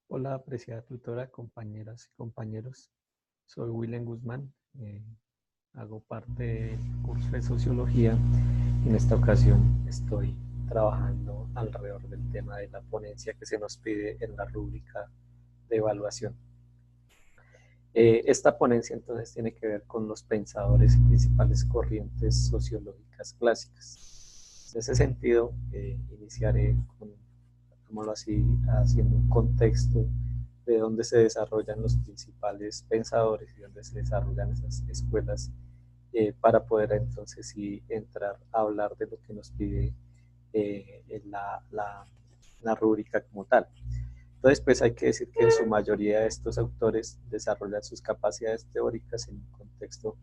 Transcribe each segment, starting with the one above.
Hola, apreciada tutora, compañeras y compañeros. Soy William Guzmán. Hago parte del curso de Sociología. En esta ocasión estoy trabajando alrededor del tema de la ponencia que se nos pide en la rúbrica de evaluación. Esta ponencia entonces tiene que ver con los pensadores y principales corrientes sociológicas clásicas. En ese sentido, iniciaré con, digámoslo así, haciendo un contexto de dónde se desarrollan los principales pensadores y dónde se desarrollan esas escuelas, para poder entonces sí entrar a hablar de lo que nos pide la rúbrica como tal. Entonces, pues hay que decir que en su mayoría de estos autores desarrollan sus capacidades teóricas en un contexto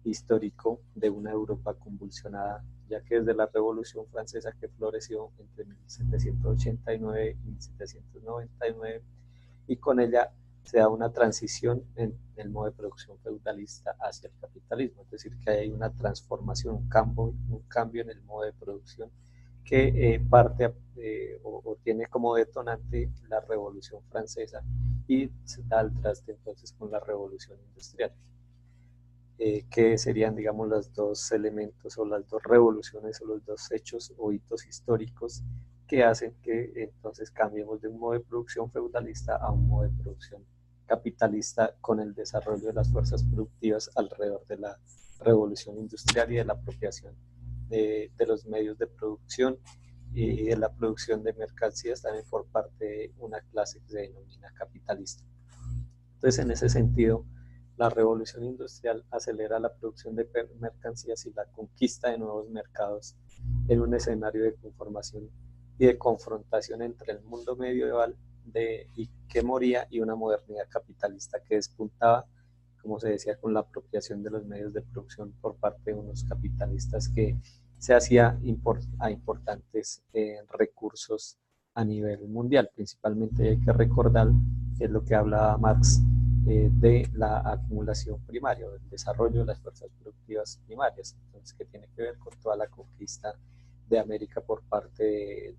histórico de una Europa convulsionada, ya que desde la Revolución Francesa que floreció entre 1789 y 1799, y con ella se da una transición en el modo de producción feudalista hacia el capitalismo, es decir, que hay una transformación, un cambio en el modo de producción que parte o tiene como detonante la Revolución Francesa y se da al traste entonces con la Revolución Industrial, que serían, digamos, los dos elementos o las dos revoluciones o los dos hechos o hitos históricos que hacen que entonces cambiemos de un modo de producción feudalista a un modo de producción capitalista con el desarrollo de las fuerzas productivas alrededor de la revolución industrial y de la apropiación de los medios de producción y de la producción de mercancías también por parte de una clase que se denomina capitalista. Entonces, en ese sentido, la revolución industrial acelera la producción de mercancías y la conquista de nuevos mercados en un escenario de conformación y de confrontación entre el mundo medieval y que moría y una modernidad capitalista que despuntaba, como se decía, con la apropiación de los medios de producción por parte de unos capitalistas que se hacía a importantes recursos a nivel mundial. Principalmente hay que recordar, que es lo que hablaba Marx, de la acumulación primaria, del desarrollo de las fuerzas productivas primarias, entonces que tiene que ver con toda la conquista de América por parte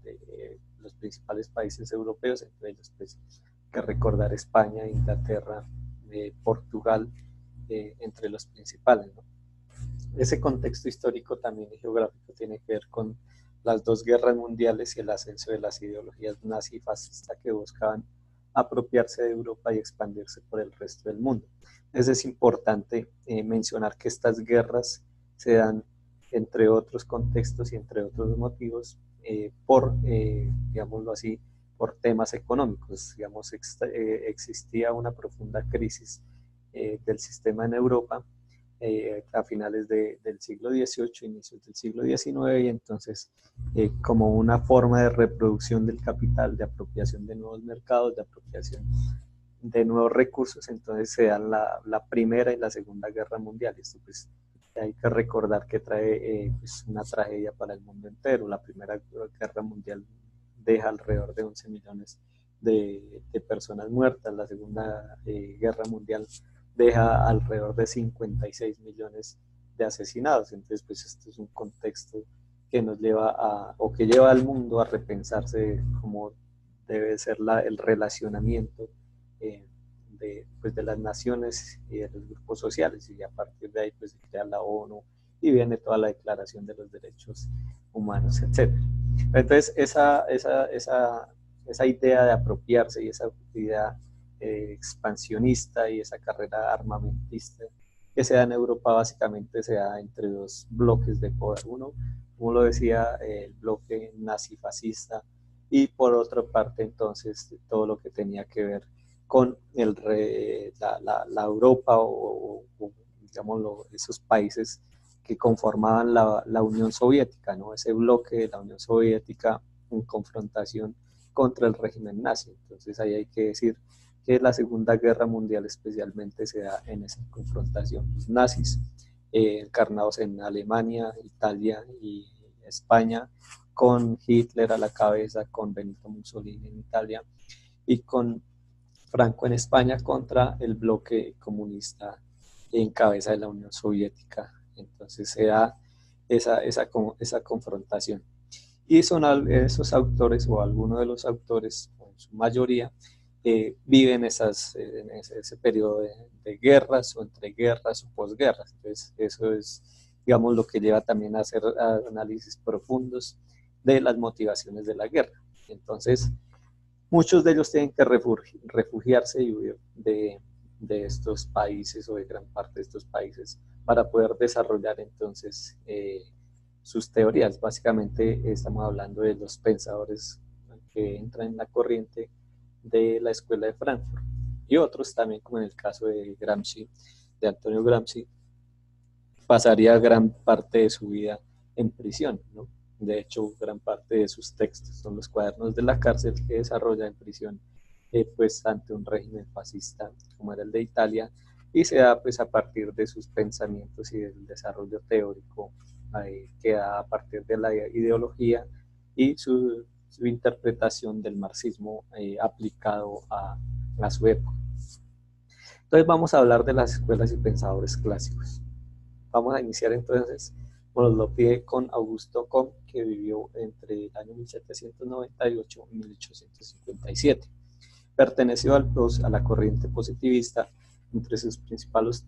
de los principales países europeos, entre ellos pues que recordar España, Inglaterra, Portugal, entre los principales, ¿no? Ese contexto histórico también y geográfico tiene que ver con las dos guerras mundiales y el ascenso de las ideologías nazi y fascista que buscaban apropiarse de Europa y expandirse por el resto del mundo. Entonces es importante mencionar que estas guerras se dan, entre otros contextos y entre otros motivos, digámoslo así, por temas económicos. Digamos, existía una profunda crisis del sistema en Europa a finales del siglo XVIII, inicios del siglo XIX, y entonces como una forma de reproducción del capital, de apropiación de nuevos mercados, de apropiación de nuevos recursos, entonces se dan la Primera y la Segunda Guerra Mundial. Esto pues hay que recordar que trae pues una tragedia para el mundo entero. La Primera Guerra Mundial deja alrededor de 11 millones de personas muertas, la Segunda Guerra Mundial deja alrededor de 56 millones de asesinados. Entonces, pues esto es un contexto que nos lleva o que lleva al mundo a repensarse cómo debe ser el relacionamiento eh, pues de las naciones y de los grupos sociales, y a partir de ahí pues se crea la ONU y viene toda la Declaración de los Derechos Humanos, etc. Entonces, esa idea de apropiarse y esa idea expansionista y esa carrera armamentista que se da en Europa básicamente se da entre dos bloques de poder. Uno, como lo decía, el bloque nazifascista, y por otra parte entonces todo lo que tenía que ver con la Europa o digamos esos países que conformaban la Unión Soviética, ¿no? Ese bloque de la Unión Soviética en confrontación contra el régimen nazi. Entonces ahí hay que decir que la Segunda Guerra Mundial especialmente se da en esa confrontación. Los nazis, encarnados en Alemania, Italia y España, con Hitler a la cabeza, con Benito Mussolini en Italia y con Franco en España contra el bloque comunista en cabeza de la Unión Soviética. Entonces se da esa confrontación. Y son esos autores, o algunos de los autores, o en su mayoría, vive en ese periodo de guerras o entre guerras o posguerras. Entonces, eso es, digamos, lo que lleva también a hacer análisis profundos de las motivaciones de la guerra. Entonces, muchos de ellos tienen que refugiarse y huir de estos países o de gran parte de estos países para poder desarrollar entonces sus teorías. Básicamente estamos hablando de los pensadores que entran en la corriente de la Escuela de Frankfurt y otros también, como en el caso de Gramsci, de Antonio Gramsci, pasaría gran parte de su vida en prisión, ¿no? De hecho, gran parte de sus textos son los cuadernos de la cárcel que desarrolla en prisión, pues ante un régimen fascista como era el de Italia, y se da pues a partir de sus pensamientos y del desarrollo teórico que da a partir de la ideología y su interpretación del marxismo aplicado a su época. Entonces vamos a hablar de las escuelas y pensadores clásicos. Vamos a iniciar entonces, nos lo pide con Augusto Comte, que vivió entre el año 1798 y 1857. Perteneció a la corriente positivista. Entre sus principales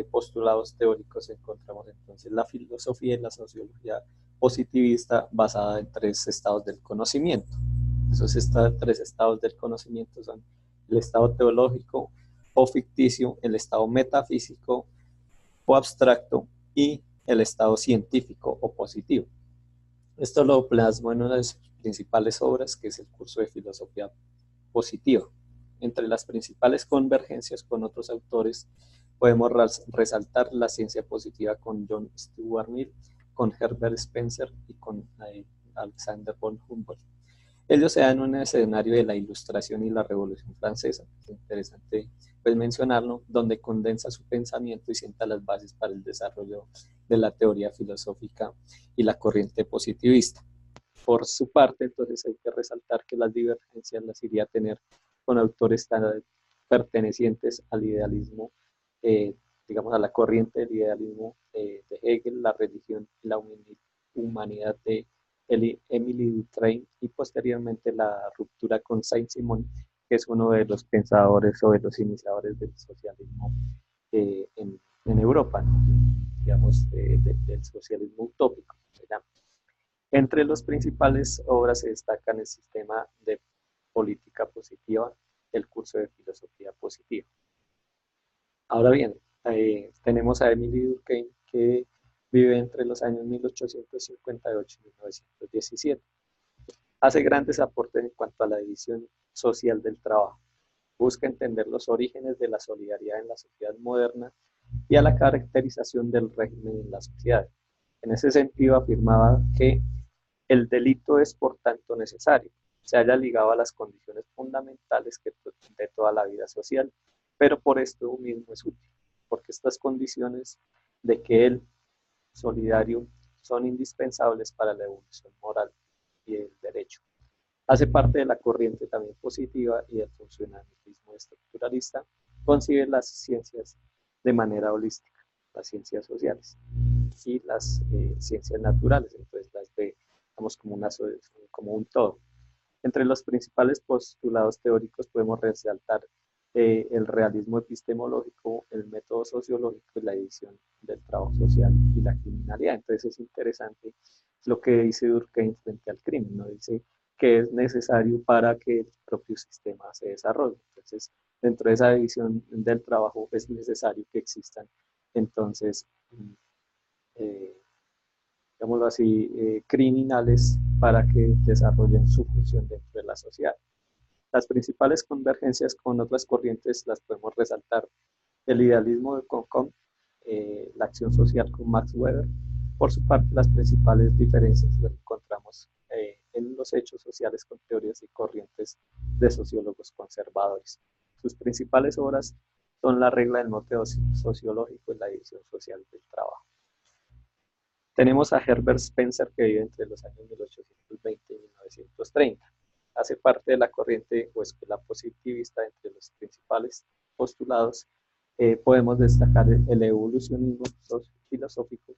postulados teóricos encontramos entonces la filosofía y la sociología positivista basada en tres estados del conocimiento. Esos tres estados del conocimiento son el estado teológico o ficticio, el estado metafísico o abstracto y el estado científico o positivo. Esto lo plasmo en una de sus principales obras, que es el curso de filosofía positiva. Entre las principales convergencias con otros autores podemos resaltar la ciencia positiva con John Stuart Mill, con Herbert Spencer y con Alexander von Humboldt. Ellos se dan en un escenario de la Ilustración y la Revolución Francesa, es interesante pues mencionarlo, donde condensa su pensamiento y sienta las bases para el desarrollo de la teoría filosófica y la corriente positivista. Por su parte, entonces hay que resaltar que las divergencias las iría a tener con autores tan pertenecientes al idealismo, digamos a la corriente del idealismo de Hegel, la religión y la humanidad de Emily Durkheim y posteriormente la ruptura con Saint-Simon, que es uno de los pensadores o de los iniciadores del socialismo en Europa, ¿no? Digamos, del socialismo utópico. Entre los principales obras se destacan el sistema de política positiva, el curso de filosofía positiva. Ahora bien, tenemos a Emily Durkheim, que vive entre los años 1858 y 1917. Hace grandes aportes en cuanto a la división social del trabajo. Busca entender los orígenes de la solidaridad en la sociedad moderna y a la caracterización del régimen en la sociedad. En ese sentido, afirmaba que el delito es, por tanto, necesario. Se halla ligado a las condiciones fundamentales de toda la vida social, pero por esto mismo es útil, porque estas condiciones de que el solidario son indispensables para la evolución moral y el derecho. Hace parte de la corriente también positiva y del funcionalismo estructuralista. Concibe las ciencias de manera holística, las ciencias sociales y las ciencias naturales, entonces las ve como un todo. Entre los principales postulados teóricos podemos resaltar el realismo epistemológico, el método sociológico y la división del trabajo social y la criminalidad. Entonces es interesante lo que dice Durkheim frente al crimen, ¿no? Dice que es necesario para que el propio sistema se desarrolle. Entonces, dentro de esa división del trabajo es necesario que existan, entonces, eh, digámoslo así, criminales para que desarrollen su función dentro de la sociedad. Las principales convergencias con otras corrientes las podemos resaltar: el idealismo de Comte, la acción social con Max Weber. Por su parte, las principales diferencias las encontramos en los hechos sociales con teorías y corrientes de sociólogos conservadores. Sus principales obras son La regla del método sociológico y la división social del trabajo. Tenemos a Herbert Spencer, que vive entre los años 1820 y 1930. Hace parte de la corriente o escuela positivista. Entre los principales postulados podemos destacar el evolucionismo filosófico,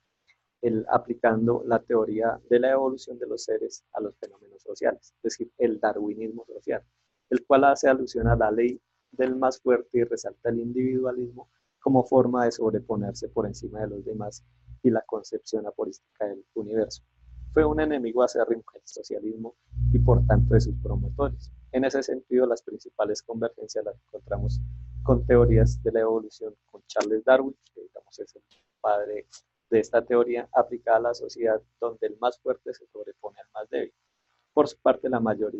aplicando la teoría de la evolución de los seres a los fenómenos sociales, es decir, el darwinismo social. el cual hace alusión a la ley del más fuerte y resalta el individualismo como forma de sobreponerse por encima de los demás y la concepción aporística del universo. Fue un enemigo acérrimo del socialismo y por tanto de sus promotores. En ese sentido, las principales convergencias las encontramos con teorías de la evolución, con Charles Darwin, que digamos es el padre de esta teoría aplicada a la sociedad donde el más fuerte se sobrepone al más débil. Por su parte, la mayor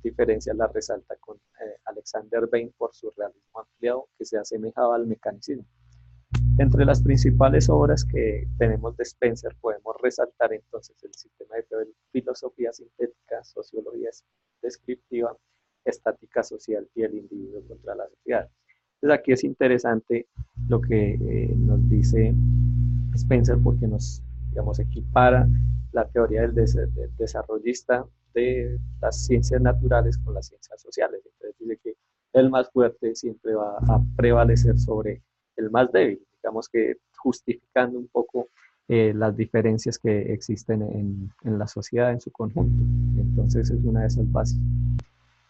diferencia la resalta con Alexander Bain por su realismo ampliado que se asemejaba al mecanicismo. Entre las principales obras que tenemos de Spencer podemos resaltar entonces el sistema de filosofía sintética, sociología descriptiva, estática social y el individuo contra la sociedad. Entonces aquí es interesante lo que nos dice Spencer porque nos, digamos, equipara la teoría del desarrollista de las ciencias naturales con las ciencias sociales. Entonces dice que el más fuerte siempre va a prevalecer sobre el más débil, digamos que justificando un poco las diferencias que existen en la sociedad en su conjunto. Entonces es una de esas bases.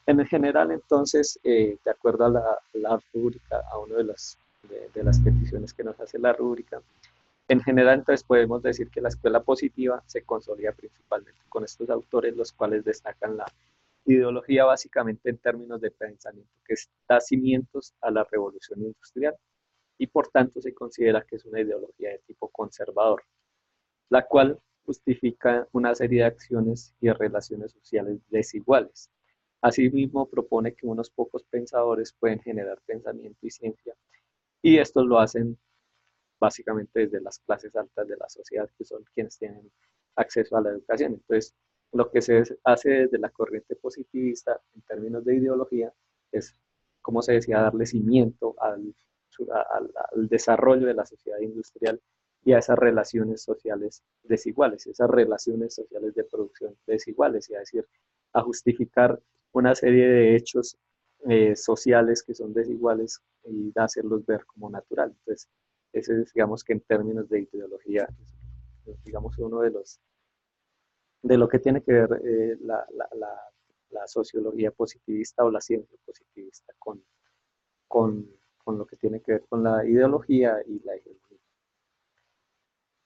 En general, entonces, de acuerdo a la rúbrica, a una de las peticiones que nos hace la rúbrica, en general, entonces podemos decir que la escuela positiva se consolida principalmente con estos autores, los cuales destacan la ideología básicamente en términos de pensamiento, que da cimientos a la revolución industrial y por tanto se considera que es una ideología de tipo conservador, la cual justifica una serie de acciones y relaciones sociales desiguales. Asimismo, propone que unos pocos pensadores pueden generar pensamiento y ciencia, y estos lo hacen básicamente desde las clases altas de la sociedad, que son quienes tienen acceso a la educación. Entonces, lo que se hace desde la corriente positivista en términos de ideología es, como se decía, darle cimiento al desarrollo de la sociedad industrial y a esas relaciones sociales desiguales, esas relaciones sociales de producción desiguales, y a decir, a justificar una serie de hechos sociales que son desiguales y hacerlos ver como natural. Entonces, ese es, digamos que en términos de ideología, es, digamos, uno de lo que tiene que ver la sociología positivista o la ciencia positivista con, con lo que tiene que ver con la ideología y la hegemonía.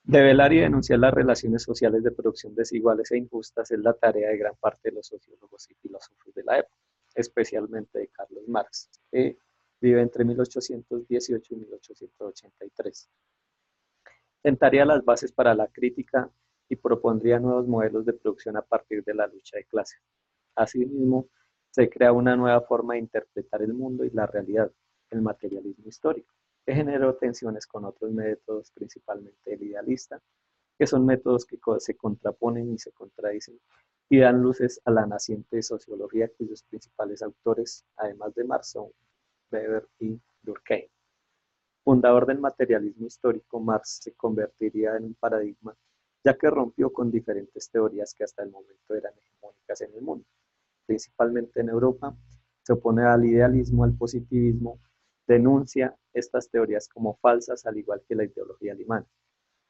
Develar y denunciar las relaciones sociales de producción desiguales e injustas es la tarea de gran parte de los sociólogos y filósofos de la época, especialmente de Carlos Marx, que vive entre 1818 y 1883. Sentaría las bases para la crítica y propondría nuevos modelos de producción a partir de la lucha de clases. Asimismo, se crea una nueva forma de interpretar el mundo y la realidad, el materialismo histórico, que generó tensiones con otros métodos, principalmente el idealista, que son métodos que se contraponen y se contradicen y dan luces a la naciente sociología cuyos principales autores, además de Marx, son Weber y Durkheim. Fundador del materialismo histórico, Marx se convertiría en un paradigma, ya que rompió con diferentes teorías que hasta el momento eran hegemónicas en el mundo, principalmente en Europa. Se opone al idealismo, al positivismo, denuncia estas teorías como falsas, al igual que la ideología alemana.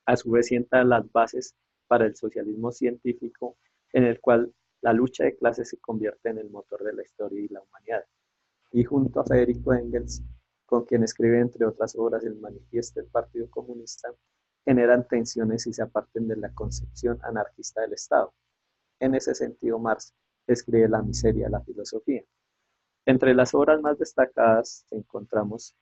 A su vez sienta las bases para el socialismo científico, en el cual la lucha de clases se convierte en el motor de la historia y la humanidad. Y junto a Federico Engels, con quien escribe entre otras obras el Manifiesto del Partido Comunista, generan tensiones y se aparten de la concepción anarquista del Estado. En ese sentido, Marx escribe La miseria de la filosofía. Entre las obras más destacadas encontramos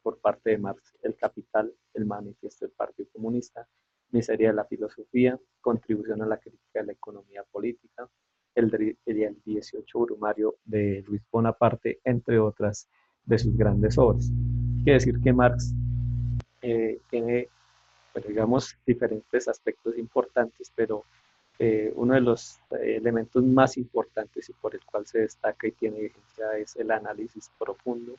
por parte de Marx El Capital, el Manifiesto del Partido Comunista, Miseria de la filosofía, Contribución a la crítica de la economía política, el 18 Brumario de Luis Bonaparte, entre otras de sus grandes obras. Quiere decir que Marx tiene, pues, digamos, diferentes aspectos importantes, pero uno de los elementos más importantes y por el cual se destaca y tiene vigencia es el análisis profundo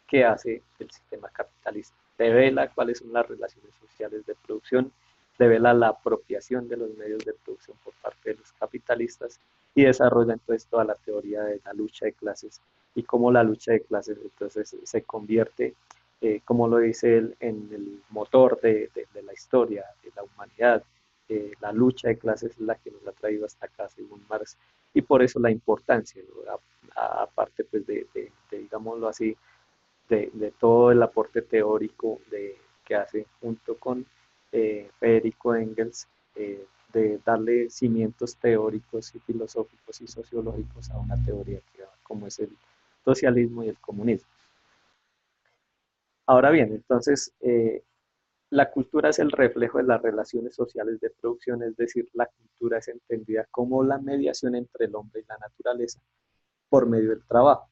que hace el sistema capitalista. Devela cuáles son las relaciones sociales de producción, devela la apropiación de los medios de producción por parte de los capitalistas y desarrolla entonces toda la teoría de la lucha de clases y cómo la lucha de clases entonces se convierte, como lo dice él, en el motor de la historia, de la humanidad. La lucha de clases es la que nos ha traído hasta acá, según Marx, y por eso la importancia, ¿no? pues digámoslo así, de todo el aporte teórico que hace junto con Federico Engels, de darle cimientos teóricos y filosóficos y sociológicos a una teoría como es el socialismo y el comunismo. Ahora bien, entonces, la cultura es el reflejo de las relaciones sociales de producción, es decir, la cultura es entendida como la mediación entre el hombre y la naturaleza por medio del trabajo.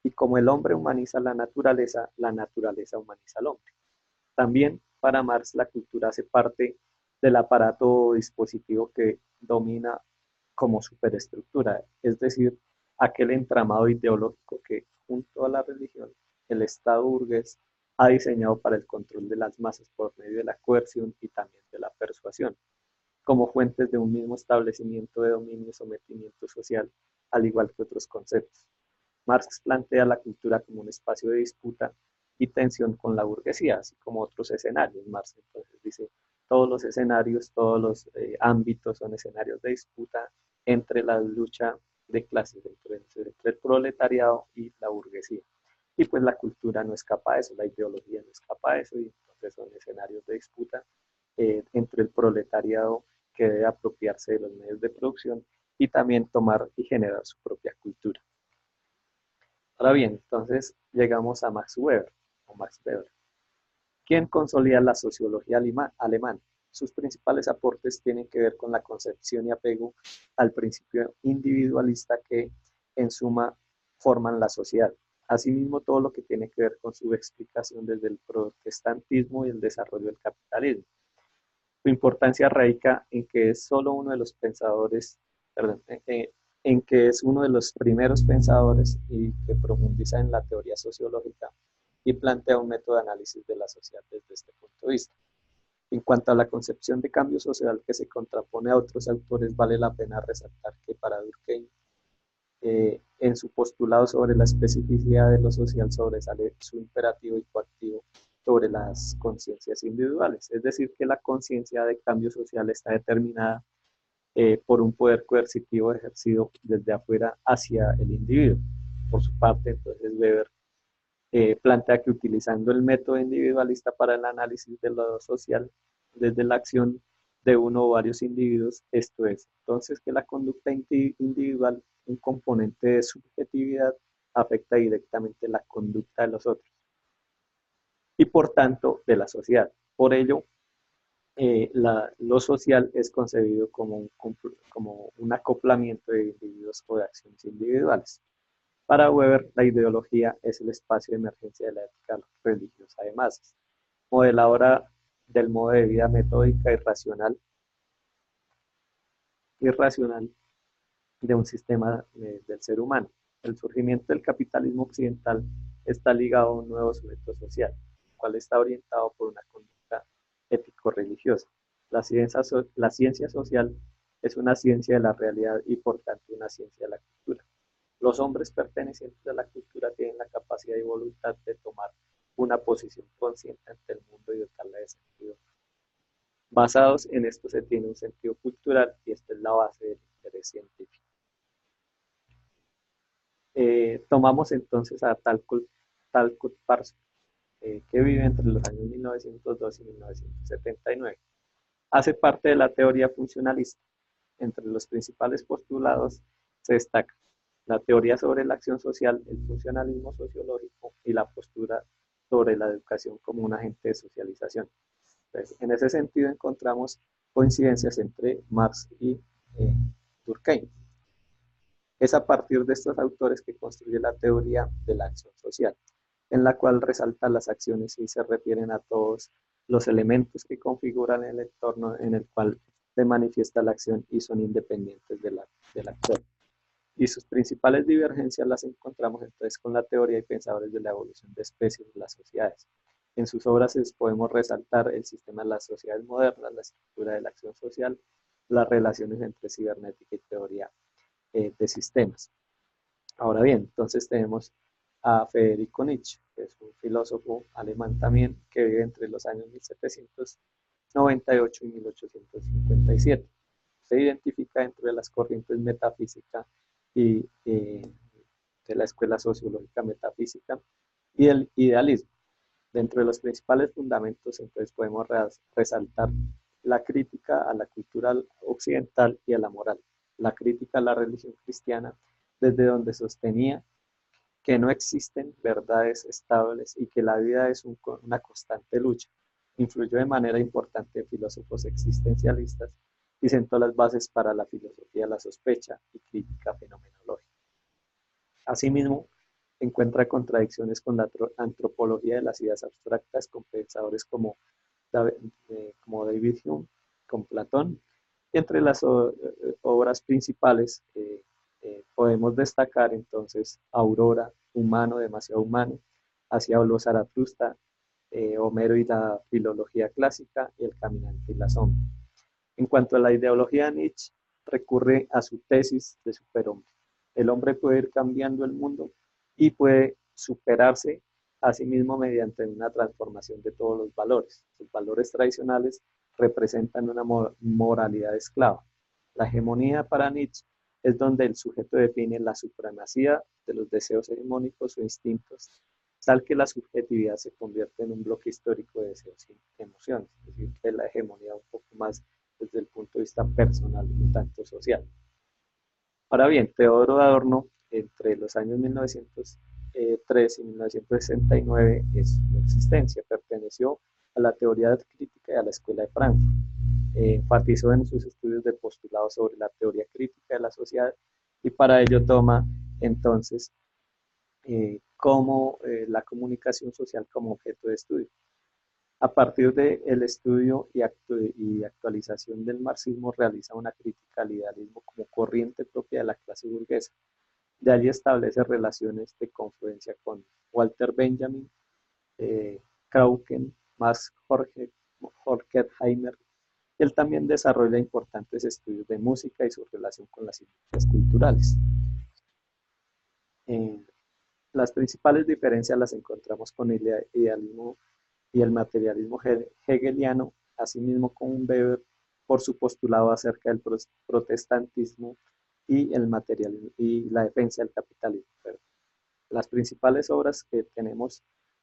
Y como el hombre humaniza la naturaleza humaniza al hombre. También para Marx la cultura hace parte del aparato dispositivo que domina como superestructura, es decir, aquel entramado ideológico que junto a la religión, el Estado burgués ha diseñado para el control de las masas por medio de la coerción y también de la persuasión, como fuentes de un mismo establecimiento de dominio y sometimiento social, al igual que otros conceptos. Marx plantea la cultura como un espacio de disputa y tensión con la burguesía, así como otros escenarios. Marx entonces dice, todos los escenarios, todos los ámbitos son escenarios de disputa entre la lucha de clases, entre el proletariado y la burguesía. Y pues la cultura no escapa de eso, la ideología no escapa de eso, y entonces son escenarios de disputa entre el proletariado que debe apropiarse de los medios de producción y también tomar y generar su propia cultura. Ahora bien, entonces llegamos a Max Weber, o Max Weber, quien consolida la sociología alemana. Sus principales aportes tienen que ver con la concepción y apego al principio individualista que, en suma, forman la sociedad. Asimismo, todo lo que tiene que ver con su explicación desde el protestantismo y el desarrollo del capitalismo. Su importancia radica en que es solo uno de los pensadores, perdón, en que es uno de los primeros pensadores y que profundiza en la teoría sociológica y plantea un método de análisis de la sociedad desde este punto de vista. En cuanto a la concepción de cambio social que se contrapone a otros autores, vale la pena resaltar que para Durkheim, en su postulado sobre la especificidad de lo social sobresale su imperativo y coactivo sobre las conciencias individuales, es decir, que la conciencia de cambio social está determinada por un poder coercitivo ejercido desde afuera hacia el individuo. Por su parte, entonces Weber plantea que utilizando el método individualista para el análisis de lo social desde la acción de uno o varios individuos, esto es, entonces que la conducta individual, un componente de subjetividad, afecta directamente la conducta de los otros y por tanto de la sociedad. Por ello, lo social es concebido como un acoplamiento de individuos o de acciones individuales. Para Weber, la ideología es el espacio de emergencia de la ética religiosa de masas, modeladora del modo de vida metódica y racional de un sistema del ser humano. El surgimiento del capitalismo occidental está ligado a un nuevo sujeto social, el cual está orientado por una conducta ético-religiosa. La ciencia social es una ciencia de la realidad y por tanto una ciencia de la cultura. Los hombres pertenecientes a la cultura tienen la capacidad y voluntad de tomar una posición consciente ante el mundo y dotarla de sentido. Basados en esto se tiene un sentido cultural y esta es la base del interés científico. Tomamos entonces a Talcott Parsons, que vive entre los años 1902 y 1979. Hace parte de la teoría funcionalista. Entre los principales postulados se destaca la teoría sobre la acción social, el funcionalismo sociológico y la postura sobre la educación como un agente de socialización. Entonces, en ese sentido encontramos coincidencias entre Marx y Durkheim. Es a partir de estos autores que construye la teoría de la acción social, en la cual resalta las acciones y se refieren a todos los elementos que configuran el entorno en el cual se manifiesta la acción y son independientes del actor. Y sus principales divergencias las encontramos entonces con la teoría y pensadores de la evolución de especies de las sociedades. En sus obras podemos resaltar el sistema de las sociedades modernas, la estructura de la acción social, las relaciones entre cibernética y teoría de sistemas. Ahora bien, entonces tenemos a Federico Nietzsche, que es un filósofo alemán también, que vive entre los años 1798 y 1857. Se identifica dentro de las corrientes metafísica y de la escuela sociológica metafísica y el idealismo. Dentro de los principales fundamentos, entonces, podemos resaltar la crítica a la cultura occidental y a la moral, la crítica a la religión cristiana, desde donde sostenía que no existen verdades estables y que la vida es una constante lucha. Influyó de manera importante en filósofos existencialistas y sentó las bases para la filosofía de la sospecha y crítica fenomenológica. Asimismo, encuentra contradicciones con la antropología de las ideas abstractas con pensadores como David Hume, con Platón. Y entre las obras principales podemos destacar entonces Aurora, Humano, demasiado humano, Hacia habló Zaratustra, Homero y la filología clásica y El caminante y la sombra. En cuanto a la ideología, Nietzsche recurre a su tesis de superhombre. El hombre puede ir cambiando el mundo y puede superarse a sí mismo mediante una transformación de todos los valores. Los valores tradicionales representan una moralidad esclava. La hegemonía para Nietzsche es donde el sujeto define la supremacía de los deseos hegemónicos o instintos, tal que la subjetividad se convierte en un bloque histórico de deseos y emociones, es decir, que la hegemonía un poco más desde el punto de vista personal y un tanto social. Ahora bien, Teodoro Adorno, entre los años 1903 y 1969, es su existencia, perteneció a la teoría crítica y a la escuela de Frankfurt. Enfatizó en sus estudios de postulado sobre la teoría crítica de la sociedad y para ello toma entonces como la comunicación social como objeto de estudio. A partir del estudio y actualización del marxismo, realiza una crítica al idealismo como corriente propia de la clase burguesa. De allí establece relaciones de confluencia con Walter Benjamin, Krauken, Max Horkheimer. Él también desarrolla importantes estudios de música y su relación con las industrias culturales. Las principales diferencias las encontramos con el idealismo y el materialismo hegeliano, asimismo con Weber por su postulado acerca del protestantismo y el materialismo y la defensa del capitalismo. Las principales obras que tenemos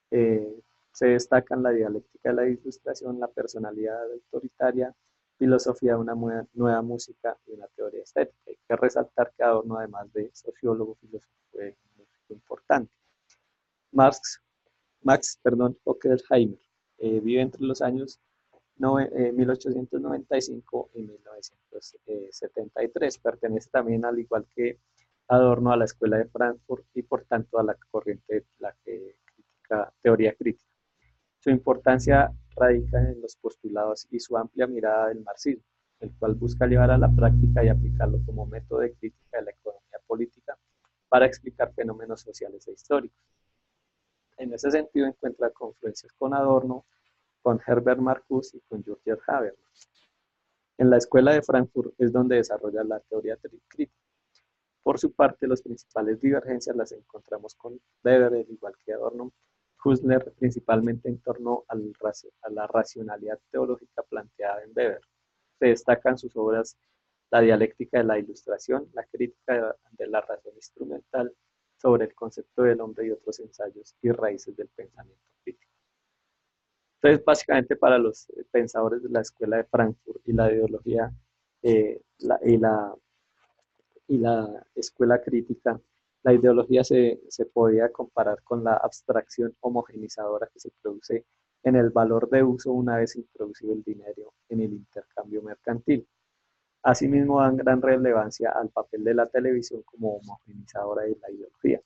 se destacan la dialéctica de la ilustración, la personalidad autoritaria, filosofía de una nueva música y una teoría estética. Hay que resaltar que Adorno, además de sociólogo, filósofo, fue músico importante. Max Horkheimer vive entre los años 1895 y 1973. Pertenece también, al igual que Adorno, a la escuela de Frankfurt y por tanto a la corriente de la teoría crítica. Su importancia radica en los postulados y su amplia mirada del marxismo, el cual busca llevar a la práctica y aplicarlo como método de crítica de la economía política para explicar fenómenos sociales e históricos. En ese sentido encuentra confluencias con Adorno, con Herbert Marcuse y con Jürgen Habermas. En la escuela de Frankfurt es donde desarrolla la teoría crítica. Por su parte, las principales divergencias las encontramos con Weber, al igual que Adorno, Husserl, principalmente en torno a la racionalidad teológica planteada en Weber. Se destacan sus obras La dialéctica de la ilustración, La crítica de la razón instrumental, sobre el concepto del hombre y otros ensayos y raíces del pensamiento crítico. Entonces, básicamente para los pensadores de la escuela de Frankfurt y la ideología y la escuela crítica, la ideología se podía comparar con la abstracción homogenizadora que se produce en el valor de uso una vez introducido el dinero en el intercambio mercantil. Asimismo, dan gran relevancia al papel de la televisión como homogenizadora de la ideología,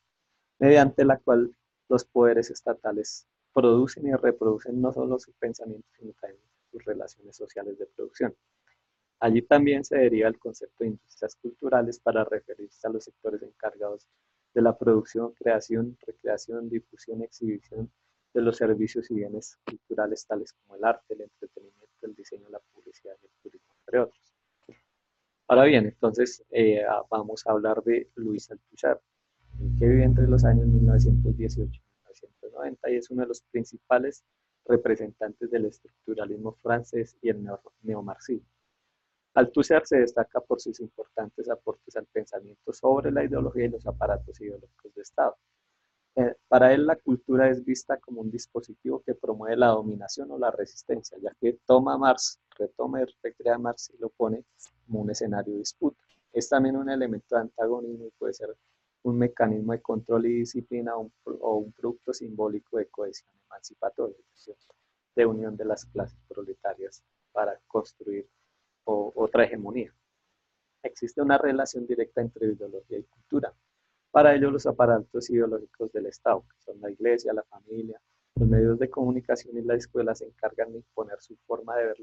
mediante la cual los poderes estatales producen y reproducen no solo su pensamiento, sino también sus relaciones sociales de producción. Allí también se deriva el concepto de industrias culturales para referirse a los sectores encargados de la producción, creación, recreación, difusión y exhibición de los servicios y bienes culturales tales como el arte, el entretenimiento, el diseño, la publicidad y el turismo, entre otros. Ahora bien, entonces vamos a hablar de Louis Althusser, que vive entre los años 1918 y 1990 y es uno de los principales representantes del estructuralismo francés y el neomarxismo. Althusser se destaca por sus importantes aportes al pensamiento sobre la ideología y los aparatos ideológicos de Estado. Para él la cultura es vista como un dispositivo que promueve la dominación o la resistencia, ya que retoma y recrea a Marx y lo pone como un escenario de disputa. Es también un elemento de antagonismo y puede ser un mecanismo de control y disciplina o un producto simbólico de cohesión emancipatoria, de unión de las clases proletarias para construir otra hegemonía. Existe una relación directa entre ideología y cultura. Para ello, los aparatos ideológicos del Estado, que son la iglesia, la familia, los medios de comunicación y la escuela, se encargan de imponer su forma de ver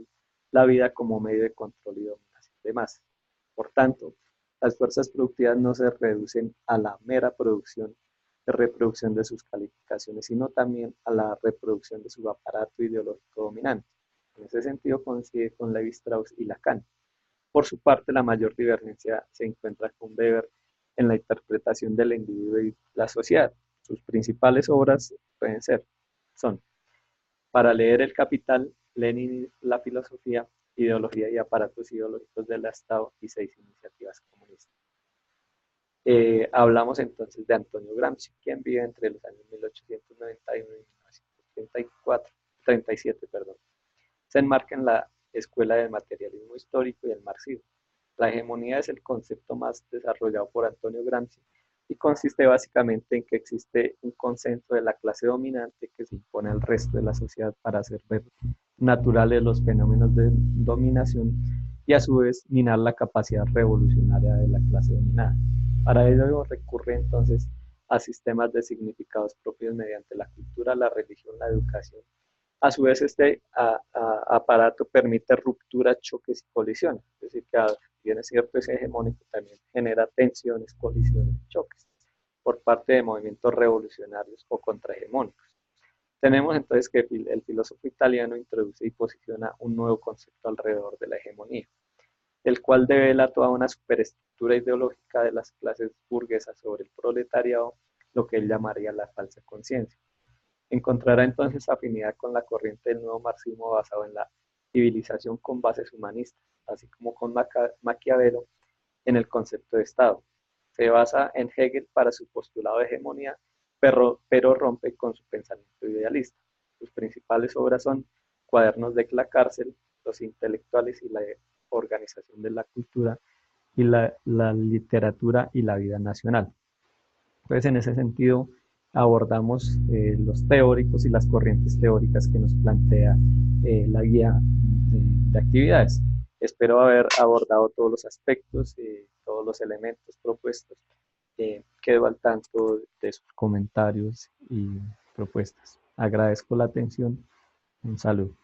la vida como medio de control y dominación de masas. Por tanto, las fuerzas productivas no se reducen a la mera producción de reproducción de sus calificaciones, sino también a la reproducción de su aparato ideológico dominante. En ese sentido coincide con Levi Strauss y Lacan. Por su parte, la mayor divergencia se encuentra con Weber en la interpretación del individuo y la sociedad. Sus principales obras son Para leer el Capital, Lenin y la filosofía, Ideología y aparatos ideológicos del Estado y 6 iniciativas comunistas. Hablamos entonces de Antonio Gramsci, quien vive entre los años 1891 y 1937. Se enmarca en la escuela del materialismo histórico y el marxismo. La hegemonía es el concepto más desarrollado por Antonio Gramsci y consiste básicamente en que existe un consenso de la clase dominante que se impone al resto de la sociedad para hacer ver naturales los fenómenos de dominación y a su vez minar la capacidad revolucionaria de la clase dominada. Para ello recurre entonces a sistemas de significados propios mediante la cultura, la religión, la educación. A su vez, este aparato permite rupturas, choques y colisiones. Es decir, que bien es cierto, es hegemónico, también genera tensiones, colisiones y choques por parte de movimientos revolucionarios o contrahegemónicos. Tenemos entonces que el filósofo italiano introduce y posiciona un nuevo concepto alrededor de la hegemonía, el cual devela toda una superestructura ideológica de las clases burguesas sobre el proletariado, lo que él llamaría la falsa conciencia. Encontrará entonces afinidad con la corriente del nuevo marxismo basado en la civilización con bases humanistas, así como con Maquiavelo en el concepto de Estado. Se basa en Hegel para su postulado de hegemonía, pero rompe con su pensamiento idealista. Sus principales obras son Cuadernos de la cárcel, Los intelectuales y la organización de la cultura y la literatura y la vida nacional. Entonces, en ese sentido, abordamos los teóricos y las corrientes teóricas que nos plantea la guía de actividades. Espero haber abordado todos los aspectos y todos los elementos propuestos. Quedo al tanto de sus comentarios y propuestas. Agradezco la atención. Un saludo.